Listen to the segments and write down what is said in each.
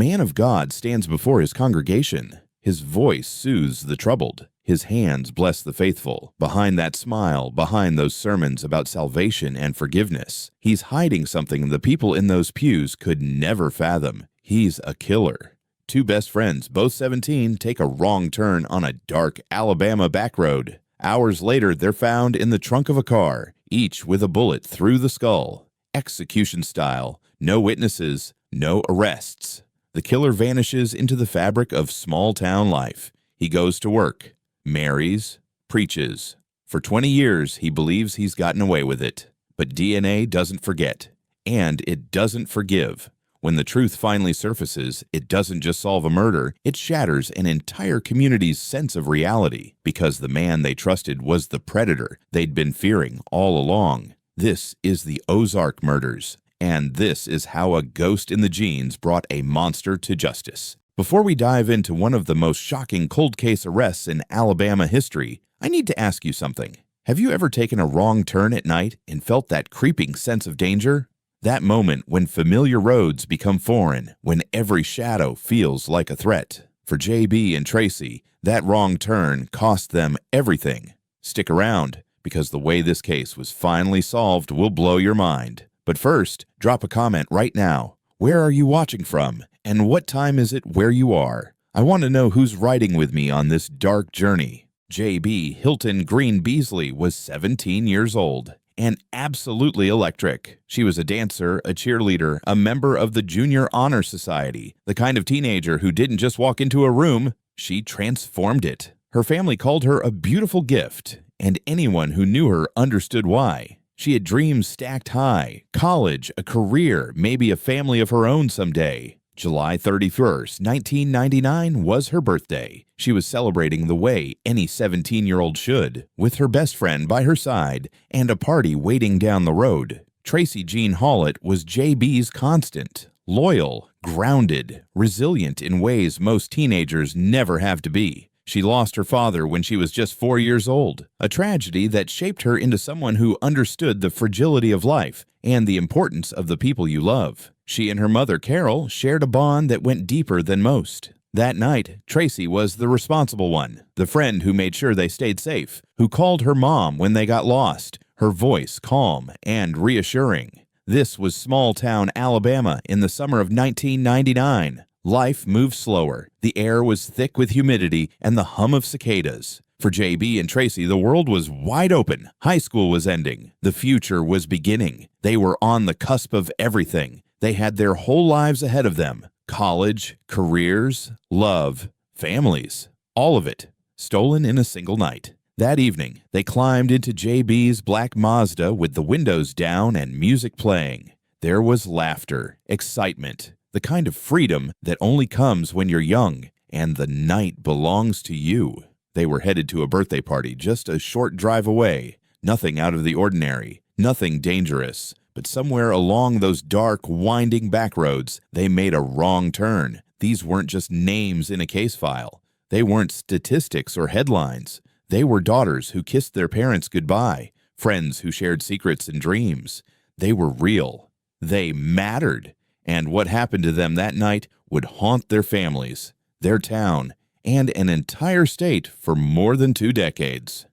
man of God stands before his congregation. His voice soothes the troubled. His hands bless the faithful. Behind that smile, behind those sermons about salvation and forgiveness, he's hiding something the people in those pews could never fathom. He's a killer. Two best friends, both 17, take a wrong turn on a dark Alabama back road. Hours later, they're found in the trunk of a car, each with a bullet through the skull. Execution style. No witnesses, no arrests. The killer vanishes into the fabric of small-town life. He goes to work, marries, preaches. For 20 years, he believes he's gotten away with it. But DNA doesn't forget, and it doesn't forgive. When the truth finally surfaces, it doesn't just solve a murder, it shatters an entire community's sense of reality, because the man they trusted was the predator they'd been fearing all along. This is the Ozark murders, and this is how a ghost in the jeans brought a monster to justice. Before we dive into one of the most shocking cold case arrests in Alabama history, I need to ask you something. Have you ever taken a wrong turn at night and felt that creeping sense of danger? That moment when familiar roads become foreign, when every shadow feels like a threat. For JB and Tracy, that wrong turn cost them everything. Stick around, because the way this case was finally solved will blow your mind. But first, drop a comment right now. Where are you watching from? And what time is it where you are? I want to know who's riding with me on this dark journey. JB Hilton Green Beasley was 17 years old and absolutely electric. She was a dancer, a cheerleader, a member of the Junior Honor Society, the kind of teenager who didn't just walk into a room, she transformed it. Her family called her a beautiful gift, and anyone who knew her understood why. She had dreams stacked high, college, a career, maybe a family of her own someday. July 31st, 1999 was her birthday. She was celebrating the way any 17-year-old should, with her best friend by her side and a party waiting down the road. Tracy Jean Hallett was JB's constant, loyal, grounded, resilient in ways most teenagers never have to be. She lost her father when she was just 4 years old, a tragedy that shaped her into someone who understood the fragility of life and the importance of the people you love. She and her mother, Carol, shared a bond that went deeper than most. That night, Tracy was the responsible one, the friend who made sure they stayed safe, who called her mom when they got lost, her voice calm and reassuring. This was small-town Alabama in the summer of 1999. Life moved slower. The air was thick with humidity and the hum of cicadas. For JB and Tracy, the world was wide open. High school was ending. The future was beginning. They were on the cusp of everything. They had their whole lives ahead of them. College, careers, love, families. All of it, stolen in a single night. That evening, they climbed into JB's black Mazda with the windows down and music playing. There was laughter, excitement, the kind of freedom that only comes when you're young, and the night belongs to you. They were headed to a birthday party just a short drive away. Nothing out of the ordinary, nothing dangerous. But somewhere along those dark, winding back roads, they made a wrong turn. These weren't just names in a case file. They weren't statistics or headlines. They were daughters who kissed their parents goodbye, friends who shared secrets and dreams. They were real. They mattered. And what happened to them that night would haunt their families, their town, and an entire state for more than 2 decades.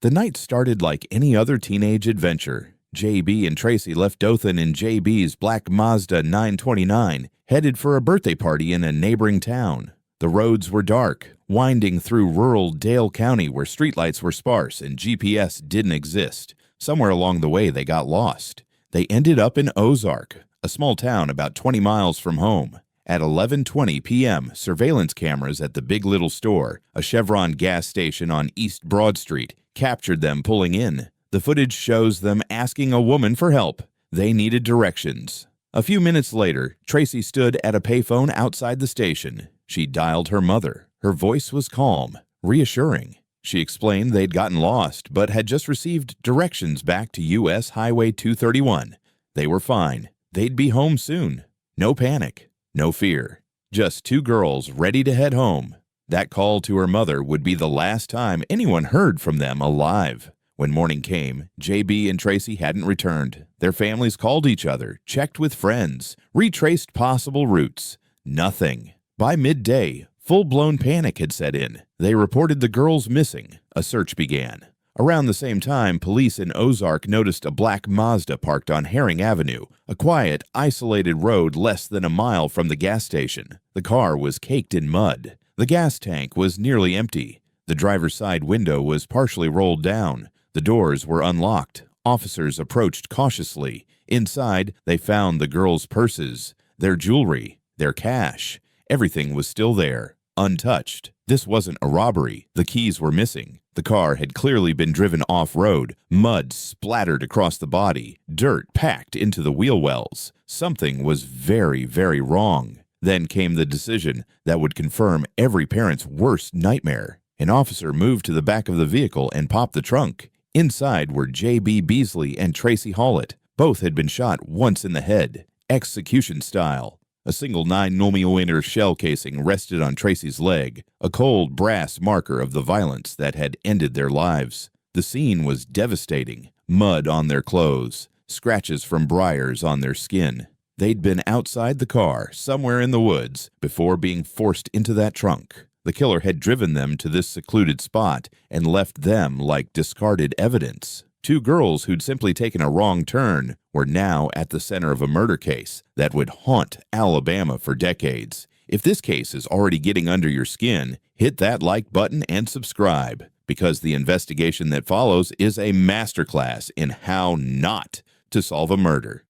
The night started like any other teenage adventure. JB and Tracy left Dothan in JB's black Mazda 929, headed for a birthday party in a neighboring town. The roads were dark, winding through rural Dale County where streetlights were sparse and GPS didn't exist. Somewhere along the way they got lost. They ended up in Ozark, a small town about 20 miles from home. At 11:20 p.m., surveillance cameras at the Big Little Store, a Chevron gas station on East Broad Street, captured them pulling in. The footage shows them asking a woman for help. They needed directions. A few minutes later, Tracy stood at a payphone outside the station. She dialed her mother. Her voice was calm, reassuring. She explained they'd gotten lost, but had just received directions back to U.S. Highway 231. They were fine. They'd be home soon. No panic, no fear. Just 2 girls ready to head home. That call to her mother would be the last time anyone heard from them alive. When morning came, JB and Tracy hadn't returned. Their families called each other, checked with friends, retraced possible routes. Nothing. By midday, full-blown panic had set in. They reported the girls missing. A search began. Around the same time, police in Ozark noticed a black Mazda parked on Herring Avenue, a quiet, isolated road less than a mile from the gas station. The car was caked in mud. The gas tank was nearly empty. The driver's side window was partially rolled down. The doors were unlocked. Officers approached cautiously. Inside, they found the girls' purses, their jewelry, their cash. Everything was still there, untouched. This wasn't a robbery. The keys were missing. The car had clearly been driven off-road. Mud splattered across the body. Dirt packed into the wheel wells. Something was very, very wrong. Then came the decision that would confirm every parent's worst nightmare. An officer moved to the back of the vehicle and popped the trunk. Inside were J.B. Beasley and Tracy Hallett. Both had been shot once in the head, execution style. A single 9mm shell casing rested on Tracy's leg, a cold brass marker of the violence that had ended their lives. The scene was devastating. Mud on their clothes, scratches from briars on their skin. They'd been outside the car, somewhere in the woods, before being forced into that trunk. The killer had driven them to this secluded spot and left them like discarded evidence. Two girls who'd simply taken a wrong turn were now at the center of a murder case that would haunt Alabama for decades. If this case is already getting under your skin, hit that like button and subscribe, because the investigation that follows is a masterclass in how not to solve a murder.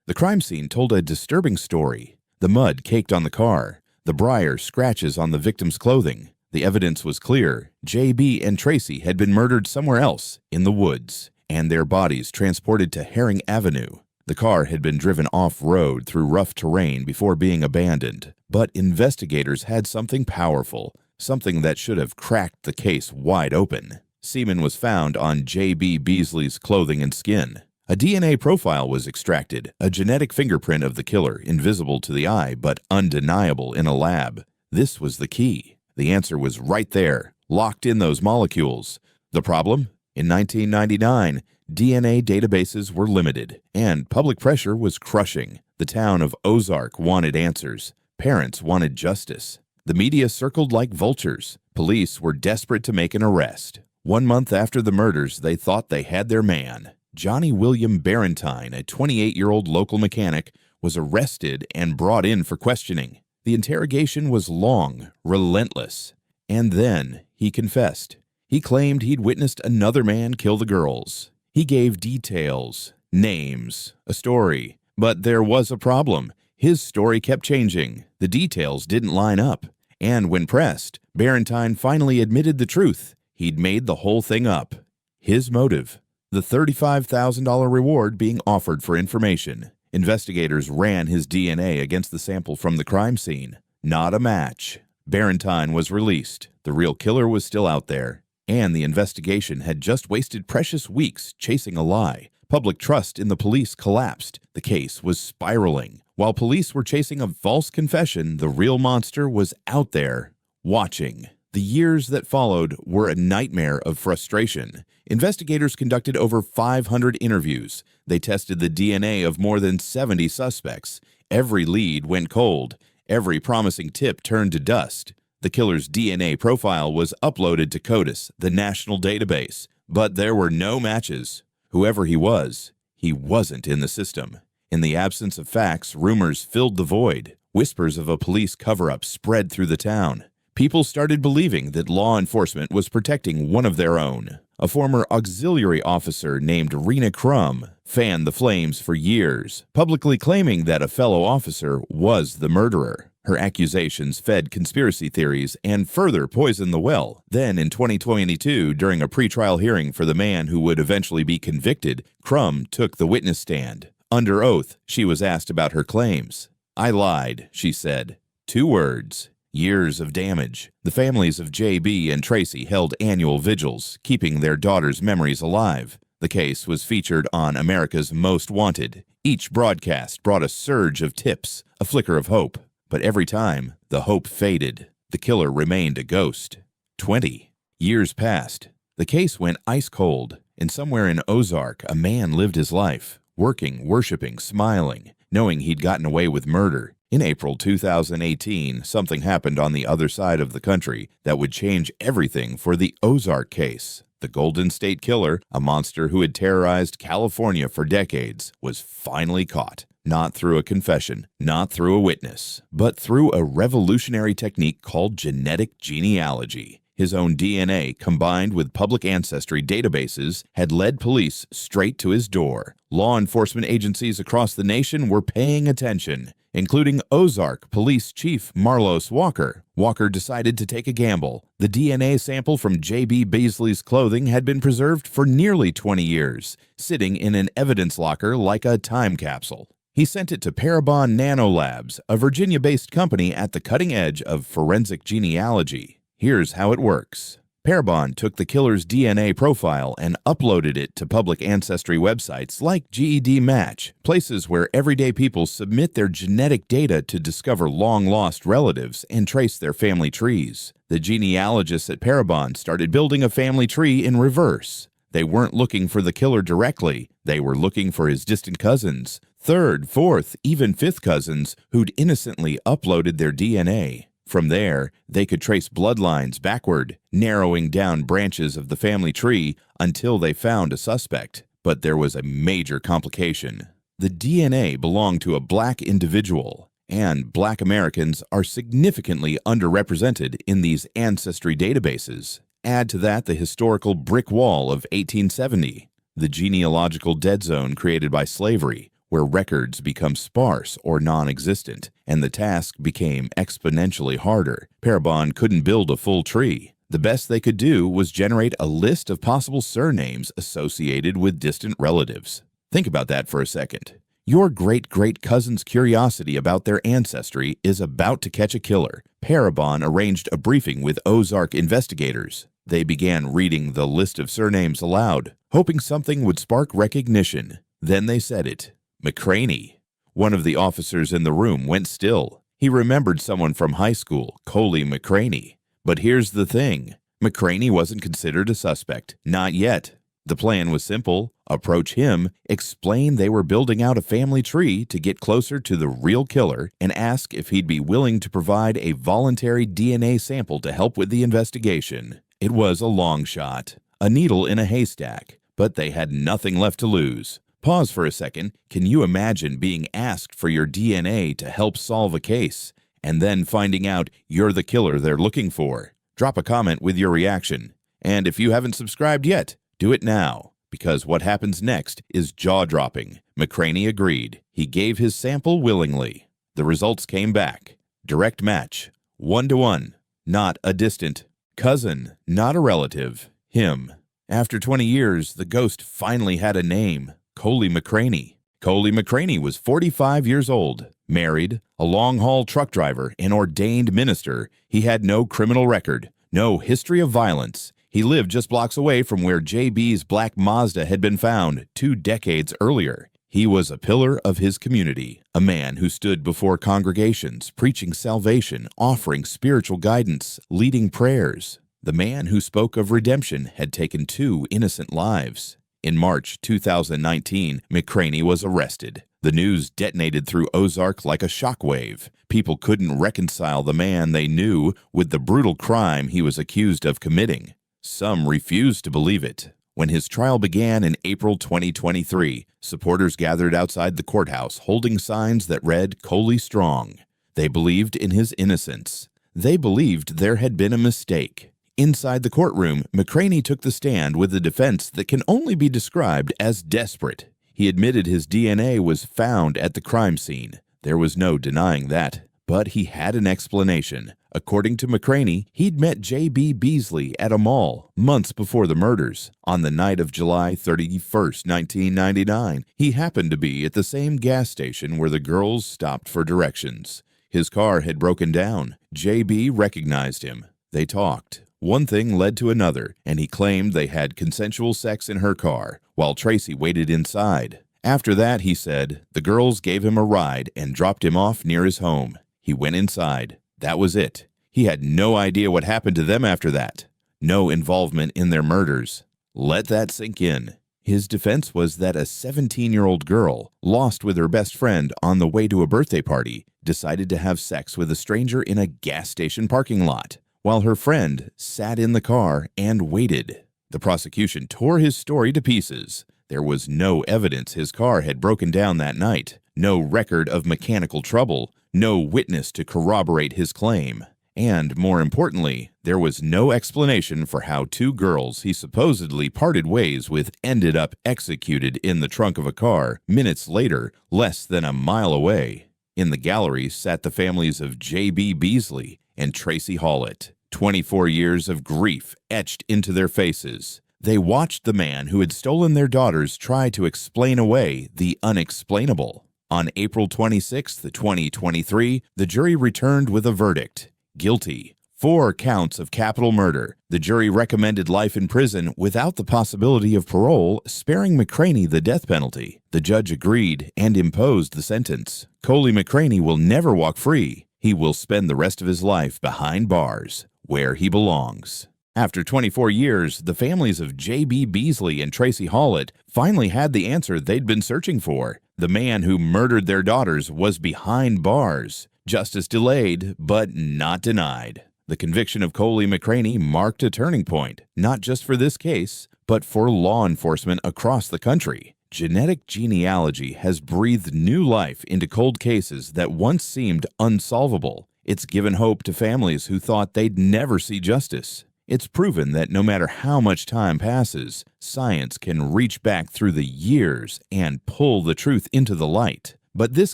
The crime scene told a disturbing story. The mud caked on the car, the briar scratches on the victim's clothing. The evidence was clear. J.B. and Tracy had been murdered somewhere else, in the woods, and their bodies transported to Herring Avenue. The car had been driven off-road through rough terrain before being abandoned. But investigators had something powerful, something that should have cracked the case wide open. Semen was found on J.B. Beasley's clothing and skin. A DNA profile was extracted, a genetic fingerprint of the killer, invisible to the eye but undeniable in a lab. This was the key. The answer was right there, locked in those molecules. The problem? In 1999, DNA databases were limited, and public pressure was crushing. The town of Ozark wanted answers. Parents wanted justice. The media circled like vultures. Police were desperate to make an arrest. 1 month after the murders, they thought they had their man. Johnny William Barentine, a 28-year-old local mechanic, was arrested and brought in for questioning. The interrogation was long, relentless, and then he confessed. He claimed he'd witnessed another man kill the girls. He gave details, names, a story, but there was a problem. His story kept changing. The details didn't line up, and when pressed, Barentine finally admitted the truth. He'd made the whole thing up. His motive: the $35,000 reward being offered for information. Investigators ran his DNA against the sample from the crime scene. Not a match. Barentine was released. The real killer was still out there. And the investigation had just wasted precious weeks chasing a lie. Public trust in the police collapsed. The case was spiraling. While police were chasing a false confession, the real monster was out there, watching. The years that followed were a nightmare of frustration. Investigators conducted over 500 interviews. They tested the DNA of more than 70 suspects. Every lead went cold. Every promising tip turned to dust. The killer's DNA profile was uploaded to CODIS, the national database. But there were no matches. Whoever he wasn't in the system. In the absence of facts, rumors filled the void. Whispers of a police cover-up spread through the town. People started believing that law enforcement was protecting one of their own. A former auxiliary officer named Rena Crum fanned the flames for years, publicly claiming that a fellow officer was the murderer. Her accusations fed conspiracy theories and further poisoned the well. Then in 2022, during a pretrial hearing for the man who would eventually be convicted, Crum took the witness stand. Under oath, she was asked about her claims. "I lied," she said. 2 words. Years of damage. The families of J.B. and Tracy held annual vigils, keeping their daughters' memories alive. The case was featured on America's Most Wanted. Each broadcast brought a surge of tips, a flicker of hope. But every time, the hope faded. The killer remained a ghost. 20 years passed. The case went ice cold, and somewhere in Ozark, a man lived his life, working, worshiping, smiling. knowing he'd gotten away with murder. In April 2018, something happened on the other side of the country that would change everything for the Ozark case. The Golden State Killer, a monster who had terrorized California for decades, was finally caught. Not through a confession, not through a witness, but through a revolutionary technique called genetic genealogy. His own DNA, combined with public ancestry databases, had led police straight to his door. Law enforcement agencies across the nation were paying attention, including Ozark Police Chief Marlos Walker. Walker decided to take a gamble. The DNA sample from J.B. Beasley's clothing had been preserved for nearly 20 years, sitting in an evidence locker like a time capsule. He sent it to Parabon Nanolabs, a Virginia-based company at the cutting edge of forensic genealogy. Here's how it works. Parabon took the killer's DNA profile and uploaded it to public ancestry websites like GEDmatch, places where everyday people submit their genetic data to discover long-lost relatives and trace their family trees. The genealogists at Parabon started building a family tree in reverse. They weren't looking for the killer directly. They were looking for his distant cousins, third, fourth, even fifth cousins who'd innocently uploaded their DNA. From there, they could trace bloodlines backward, narrowing down branches of the family tree until they found a suspect. But there was a major complication. The DNA belonged to a black individual, and black Americans are significantly underrepresented in these ancestry databases. Add to that the historical brick wall of 1870, the genealogical dead zone created by slavery, where records become sparse or non-existent, and the task became exponentially harder. Parabon couldn't build a full tree. The best they could do was generate a list of possible surnames associated with distant relatives. Think about that for a second. Your great-great-cousin's curiosity about their ancestry is about to catch a killer. Parabon arranged a briefing with Ozark investigators. They began reading the list of surnames aloud, hoping something would spark recognition. Then they said it. McCraney. One of the officers in the room went still. He remembered someone from high school, Coley McCraney. But here's the thing. McCraney wasn't considered a suspect. Not yet. The plan was simple. Approach him, explain they were building out a family tree to get closer to the real killer, and ask if he'd be willing to provide a voluntary DNA sample to help with the investigation. It was a long shot, a needle in a haystack, but they had nothing left to lose. Pause for a second. Can you imagine being asked for your DNA to help solve a case, and then finding out you're the killer they're looking for? Drop a comment with your reaction. And if you haven't subscribed yet, do it now, because what happens next is jaw-dropping. McCraney agreed. He gave his sample willingly. The results came back. Direct match. 1-to-1. Not a distant cousin, not a relative. Him. After 20 years, the ghost finally had a name. Coley McCraney. Coley McCraney was 45 years old, married, a long-haul truck driver, an ordained minister. He had no criminal record, no history of violence. He lived just blocks away from where JB's black Mazda had been found 2 decades earlier. He was a pillar of his community, a man who stood before congregations, preaching salvation, offering spiritual guidance, leading prayers. The man who spoke of redemption had taken 2 innocent lives. In March 2019, McCraney was arrested. The news detonated through Ozark like a shockwave. People couldn't reconcile the man they knew with the brutal crime he was accused of committing. Some refused to believe it. When his trial began in April 2023, supporters gathered outside the courthouse holding signs that read "Coley Strong." They believed in his innocence. They believed there had been a mistake. Inside the courtroom, McCraney took the stand with a defense that can only be described as desperate. He admitted his DNA was found at the crime scene. There was no denying that. But he had an explanation. According to McCraney, he'd met J.B. Beasley at a mall months before the murders. On the night of July 31st, 1999, he happened to be at the same gas station where the girls stopped for directions. His car had broken down. J.B. recognized him. They talked. One thing led to another, and he claimed they had consensual sex in her car, while Tracy waited inside. After that, he said, the girls gave him a ride and dropped him off near his home. He went inside. That was it. He had no idea what happened to them after that. No involvement in their murders. Let that sink in. His defense was that a 17-year-old girl, lost with her best friend on the way to a birthday party, decided to have sex with a stranger in a gas station parking lot, while her friend sat in the car and waited. The prosecution tore his story to pieces. There was no evidence his car had broken down that night, no record of mechanical trouble, no witness to corroborate his claim. And, more importantly, there was no explanation for how two girls he supposedly parted ways with ended up executed in the trunk of a car minutes later, less than a mile away. In the gallery sat the families of J.B. Beasley and Tracy Hallett, 24 years of grief etched into their faces. They watched the man who had stolen their daughters try to explain away the unexplainable. On April 26, 2023, the jury returned with a verdict. Guilty. 4 counts of capital murder. The jury recommended life in prison without the possibility of parole, sparing McCraney the death penalty. The judge agreed and imposed the sentence. Coley McCraney will never walk free. He will spend the rest of his life behind bars, where he belongs. After 24 years, the families of J.B. Beasley and Tracy Hallett finally had the answer they'd been searching for. The man who murdered their daughters was behind bars. Justice delayed, but not denied. The conviction of Coley McCraney marked a turning point, not just for this case, but for law enforcement across the country. Genetic genealogy has breathed new life into cold cases that once seemed unsolvable. It's given hope to families who thought they'd never see justice. It's proven that no matter how much time passes, science can reach back through the years and pull the truth into the light. But this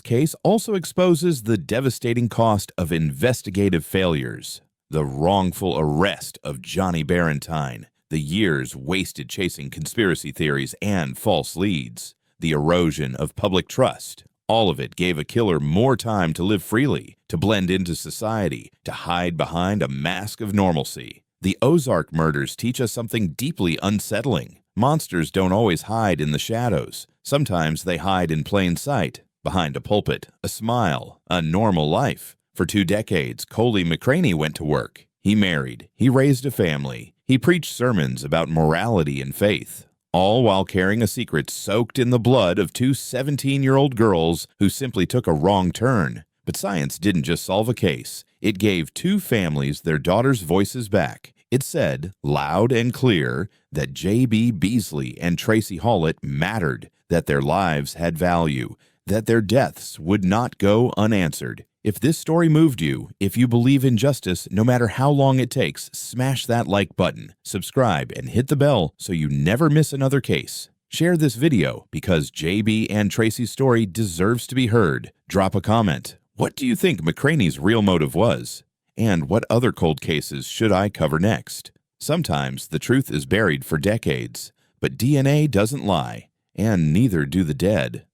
case also exposes the devastating cost of investigative failures. The wrongful arrest of Johnny Barentine, the years wasted chasing conspiracy theories and false leads, the erosion of public trust. All of it gave a killer more time to live freely, to blend into society, to hide behind a mask of normalcy. The Ozark murders teach us something deeply unsettling. Monsters don't always hide in the shadows. Sometimes they hide in plain sight, behind a pulpit, a smile, a normal life. For 2 decades, Coley McCraney went to work. He married. He raised a family. He preached sermons about morality and faith, all while carrying a secret soaked in the blood of 2 17-year-old girls who simply took a wrong turn. But science didn't just solve a case. It gave 2 families their daughters' voices back. It said, loud and clear, that J.B. Beasley and Tracy Hallett mattered, that their lives had value, that their deaths would not go unanswered. If this story moved you, if you believe in justice, no matter how long it takes, smash that like button, subscribe, and hit the bell so you never miss another case. Share this video because J.B. and Tracy's story deserves to be heard. Drop a comment. What do you think McCraney's real motive was? And what other cold cases should I cover next? Sometimes the truth is buried for decades, but DNA doesn't lie, and neither do the dead.